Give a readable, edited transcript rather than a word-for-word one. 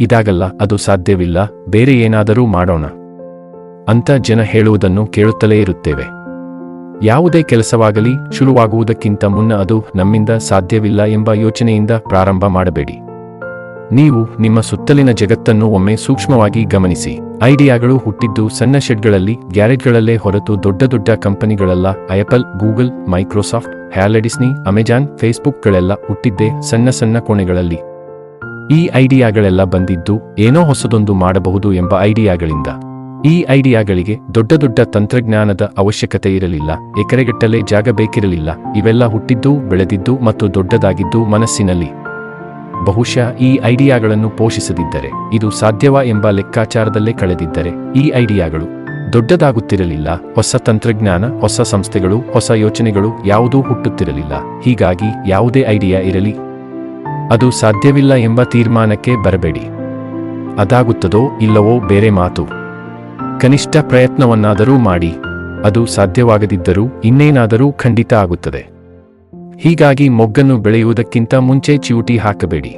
ಇದಾಗಲ್ಲ, ಅದು ಸಾಧ್ಯವಿಲ್ಲ, ಬೇರೆ ಏನಾದರೂ ಮಾಡೋಣ ಅಂತ ಜನ ಹೇಳುವುದನ್ನು ಕೇಳುತ್ತಲೇ ಇರುತ್ತೇವೆ. ಯಾವುದೇ ಕೆಲಸವಾಗಲಿ ಶುರುವಾಗುವುದಕ್ಕಿಂತ ಮುನ್ನ ಅದು ನಮ್ಮಿಂದ ಸಾಧ್ಯವಿಲ್ಲ ಎಂಬ ಯೋಚನೆಯಿಂದ ಪ್ರಾರಂಭ ಮಾಡಬೇಡಿ. ನೀವು ನಿಮ್ಮ ಸುತ್ತಲಿನ ಜಗತ್ತನ್ನು ಒಮ್ಮೆ ಸೂಕ್ಷ್ಮವಾಗಿ ಗಮನಿಸಿ. ಐಡಿಯಾಗಳು ಹುಟ್ಟಿದ್ದು ಸಣ್ಣ ಶೆಡ್ಗಳಲ್ಲಿ, ಗ್ಯಾರೇಜ್ಗಳಲ್ಲೇ ಹೊರತು ದೊಡ್ಡ ದೊಡ್ಡ ಕಂಪನಿಗಳಲ್ಲ. ಆಪಲ್, ಗೂಗಲ್, ಮೈಕ್ರೋಸಾಫ್ಟ್, ಹ್ಯಾಲೆ, ಅಮೆಜಾನ್, ಫೇಸ್ಬುಕ್ಗಳೆಲ್ಲ ಹುಟ್ಟಿದ್ದೇ ಸಣ್ಣ ಸಣ್ಣ ಕೋಣೆಗಳಲ್ಲಿ. ಈ ಐಡಿಯಾಗಳೆಲ್ಲ ಬಂದಿದ್ದು ಏನೋ ಹೊಸದೊಂದು ಮಾಡಬಹುದು ಎಂಬ ಐಡಿಯಾಗಳಿಂದ. ಈ ಐಡಿಯಾಗಳಿಗೆ ದೊಡ್ಡ ದೊಡ್ಡ ತಂತ್ರಜ್ಞಾನದ ಅವಶ್ಯಕತೆ ಇರಲಿಲ್ಲ, ಎಕರೆಗಟ್ಟಲೆ ಜಾಗ ಬೇಕಿರಲಿಲ್ಲ. ಇವೆಲ್ಲ ಹುಟ್ಟಿದ್ದು, ಬೆಳೆದಿದ್ದು ಮತ್ತು ದೊಡ್ಡದಾಗಿದ್ದು ಮನಸ್ಸಿನಲ್ಲಿ. ಬಹುಶಃ ಈ ಐಡಿಯಾಗಳನ್ನು ಪೋಷಿಸದಿದ್ದರೆ, ಇದು ಸಾಧ್ಯವಾ ಎಂಬ ಲೆಕ್ಕಾಚಾರದಲ್ಲೇ ಕಳೆದಿದ್ದರೆ ಈ ಐಡಿಯಾಗಳು ದೊಡ್ಡದಾಗುತ್ತಿರಲಿಲ್ಲ. ಹೊಸ ತಂತ್ರಜ್ಞಾನ, ಹೊಸ ಸಂಸ್ಥೆಗಳು, ಹೊಸ ಯೋಚನೆಗಳು ಯಾವುದೂ ಹುಟ್ಟುತ್ತಿರಲಿಲ್ಲ. ಹೀಗಾಗಿ ಯಾವುದೇ ಐಡಿಯಾ ಇರಲಿ, ಅದು ಸಾಧ್ಯವಿಲ್ಲ ಎಂಬ ತೀರ್ಮಾನಕ್ಕೆ ಬರಬೇಡಿ. ಅದಾಗುತ್ತದೋ ಇಲ್ಲವೋ ಬೇರೆ ಮಾತು. ಕನಿಷ್ಠ ಪ್ರಯತ್ನವನ್ನಾದರೂ ಮಾಡಿ. ಅದು ಸಾಧ್ಯವಾಗದಿದ್ದರೂ ಇನ್ನೇನಾದರೂ ಖಂಡಿತ ಆಗುತ್ತದೆ. ಹೀಗಾಗಿ ಮೊಗ್ಗನ್ನು ಬೆಳೆಯುವುದಕ್ಕಿಂತ ಮುಂಚೆ ಚಿವುಟಿ ಹಾಕಬೇಡಿ.